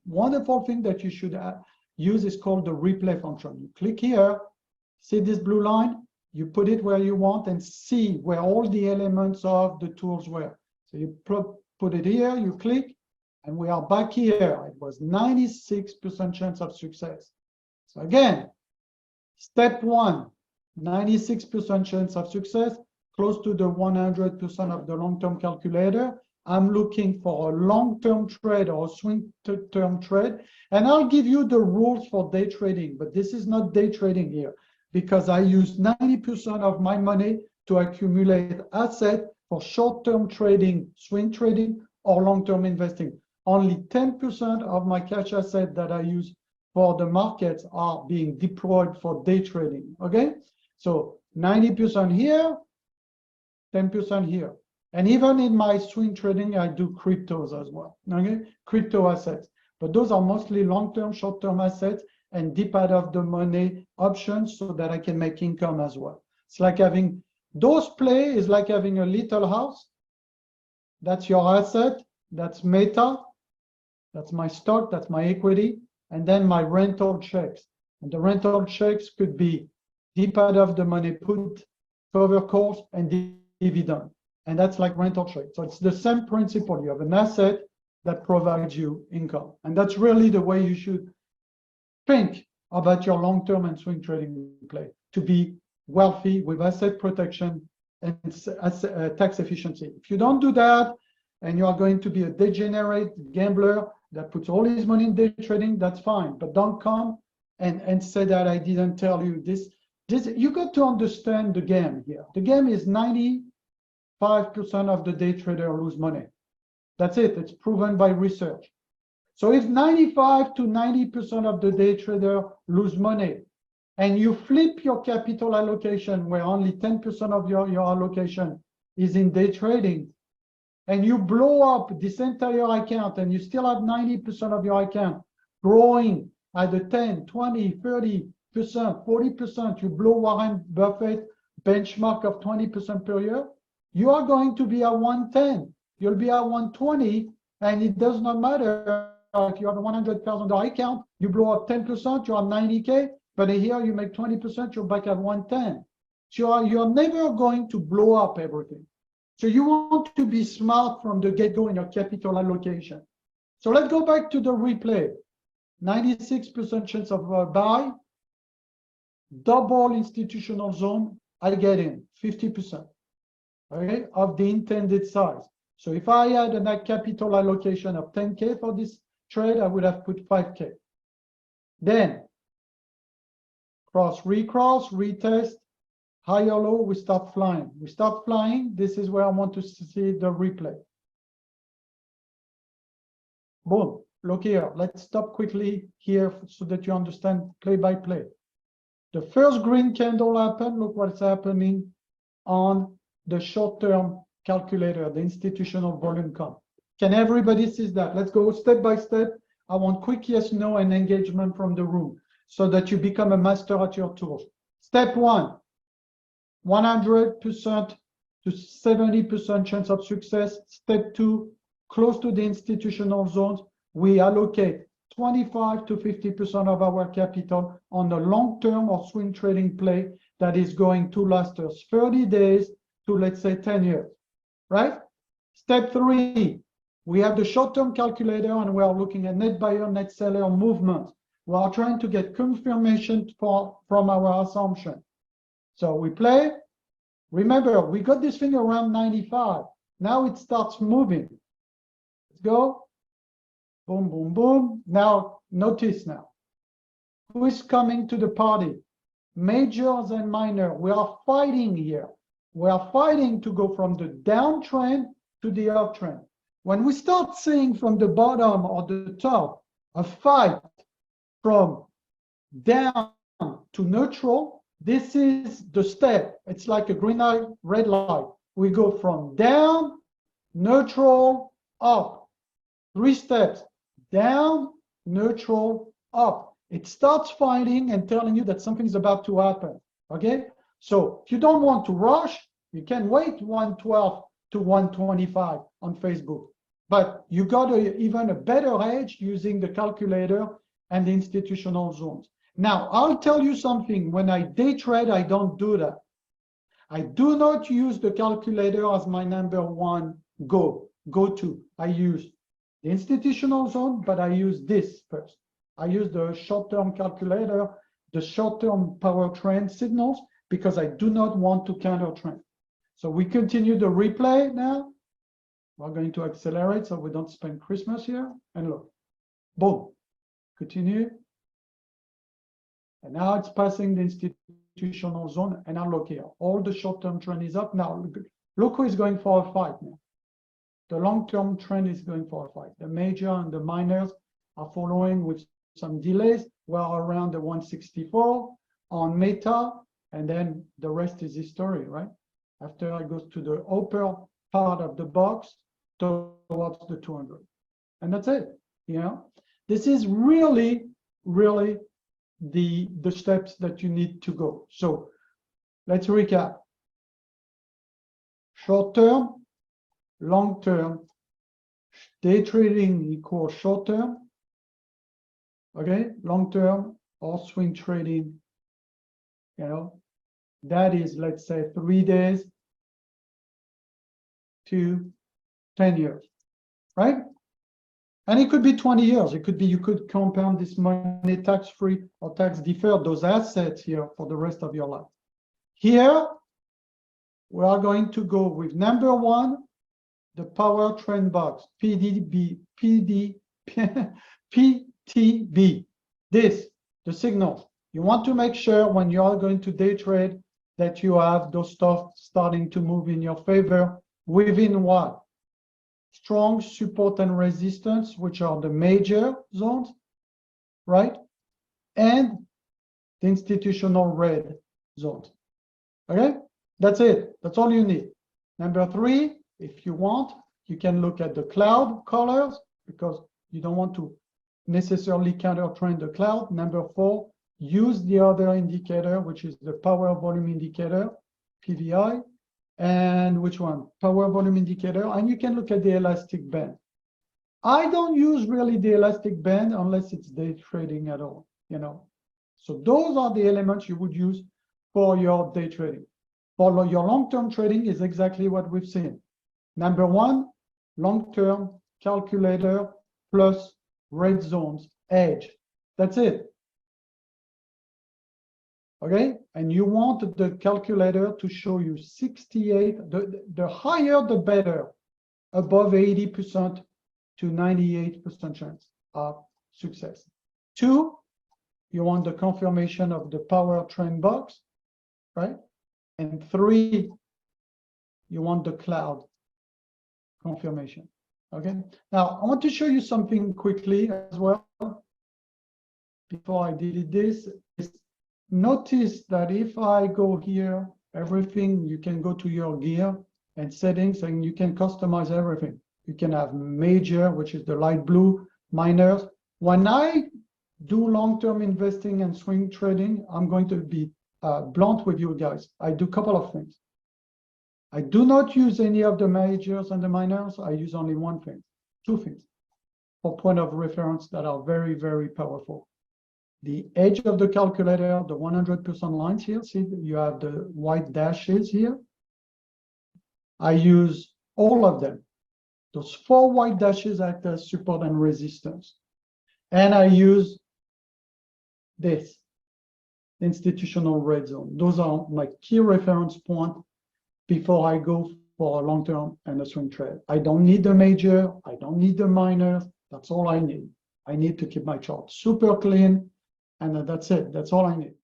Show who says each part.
Speaker 1: wonderful thing that you should use is called the replay function. You click here, see this blue line, you put it where you want and see where all the elements of the tools were. So you put it here, you click, and we are back here. It was 96% chance of success. So again, step one, 96% chance of success, close to the 100% of the long-term calculator. I'm looking for a long-term trade or a swing-term trade. And I'll give you the rules for day trading, but this is not day trading here because I use 90% of my money to accumulate assets for short-term trading, swing trading, or long-term investing. Only 10% of my cash asset that I use for the markets are being deployed for day trading, okay? So 90% here, 10% here. And even in my swing trading, I do cryptos as well, okay? Crypto assets. But those are mostly long-term, short-term assets and deep out of the money options so that I can make income as well. It's like having, those play is like having a little house. That's your asset, that's Meta, that's my stock, that's my equity, and then my rental checks. And the rental checks could be deep out of the money put, further calls, and dividend. And that's like rental trade. So it's the same principle. You have an asset that provides you income. And that's really the way you should think about your long-term and swing trading play, to be wealthy with asset protection and tax efficiency. If you don't do that, and you are going to be a degenerate gambler that puts all his money in day trading, that's fine. But don't come and say that I didn't tell you this. You got to understand the game here. The game is 95% of the day trader lose money. That's it. It's proven by research. So if 95 to 90% of the day trader lose money, and you flip your capital allocation where only 10% of your allocation is in day trading, and you blow up this entire account and you still have 90% of your account growing at a 10, 20, 30%, 40%, you blow Warren Buffett benchmark of 20% per year, you are going to be at 110. You'll be at 120, and it does not matter if you have a $100,000 account, you blow up 10%, you're at 90K, but here you make 20%, you're back at 110. So you're never going to blow up everything. So you want to be smart from the get-go in your capital allocation. So let's go back to the replay. 96% chance of buy, double institutional zone, I get in 50%, okay, of the intended size. So if I had a capital allocation of 10K for this trade, I would have put 5K. Then cross, recross, retest, high or low, we start flying. We start flying. This is where I want to see the replay. Boom. Look here. Let's stop quickly here so that you understand play by play. The first green candle happened. Look what's happening on the short-term calculator, the institutional volume count. Can everybody see that? Let's go step by step. I want quick yes, no, and engagement from the room so that you become a master at your tools. Step one. 100% to 70% chance of success. Step two, close to the institutional zones, we allocate 25 to 50% of our capital on the long-term or swing trading play that is going to last us 30 days to, let's say, 10 years, right? Step three, we have the short-term calculator and we are looking at net buyer, net seller movement. We are trying to get confirmation from our assumption. So we play. Remember, we got this thing around 95. Now it starts moving. Let's go. Boom, boom, boom. Now, notice now. Who is coming to the party? Majors and minor. We are fighting here. We are fighting to go from the downtrend to the uptrend. When we start seeing from the bottom or the top a fight from down to neutral, this is the step. It's like a green light, red light. We go from down, neutral, up. 3 steps. Down, neutral, up. It starts fighting and telling you that something's about to happen. Okay? So if you don't want to rush, you can wait 112 to 125 on Facebook. But you got even a better edge using the calculator and the institutional zones. Now, I'll tell you something. When I day trade, I don't do that. I do not use the calculator as my number one go-to. I use the institutional zone, but I use this first. I use the short-term calculator, the short-term power trend signals, because I do not want to counter trend. So we continue the replay now. We're going to accelerate so we don't spend Christmas here. And look, boom, continue. And now it's passing the institutional zone. And now look here, all the short-term trend is up. Now look who is going for a fight now. The long-term trend is going for a fight. The major and the minors are following with some delays. We're around the 164 on Meta, and then the rest is history, right? After it goes to the upper part of the box towards the 200. And that's it, you know? This is really, really the steps that you need to go. So let's recap. Short term, long term, day trading equals short term, okay? Long term or swing trading, you know, that is, let's say, 3 days to 10 years, right? And it could be 20 years. It could be, you could compound this money tax-free or tax-deferred, those assets here for the rest of your life. Here, we are going to go with number one, the power trend box, PTB. This, the signals. You want to make sure when you are going to day trade that you have those stuff starting to move in your favor within what? Strong support and resistance, which are the major zones, right? And the institutional red zones. Okay, that's it. That's all you need. Number three, if you want, you can look at the cloud colors because you don't want to necessarily counter trend the cloud. Number four, use the other indicator, which is the power volume indicator, PVI. And which one? Power volume indicator. And you can look at the elastic band. I don't use really the elastic band unless it's day trading at all, you know. So those are the elements you would use for your day trading. For your long-term trading is exactly what we've seen. Number one, long-term calculator plus red zones, edge. That's it. Okay, and you want the calculator to show you 68, the higher the better, above 80% to 98% chance of success. Two, you want the confirmation of the power trend box, right? And three, you want the cloud confirmation, okay? Now, I want to show you something quickly as well. Before I delete this, notice that if I go here, everything, you can go to your gear and settings and you can customize everything. You can have major, which is the light blue, minors. When I do long-term investing and swing trading, I'm going to be blunt with you guys. I do a couple of things. I do not use any of the majors and the minors. I use only one thing, two things for point of reference that are very, very powerful. The edge of the calculator, the 100% lines here, see, you have the white dashes here. I use all of them. Those 4 white dashes act as support and resistance. And I use this, institutional red zone. Those are my key reference points before I go for a long-term and a swing trade. I don't need the major, I don't need the minors. That's all I need. I need to keep my chart super clean. And that's it. That's all I need.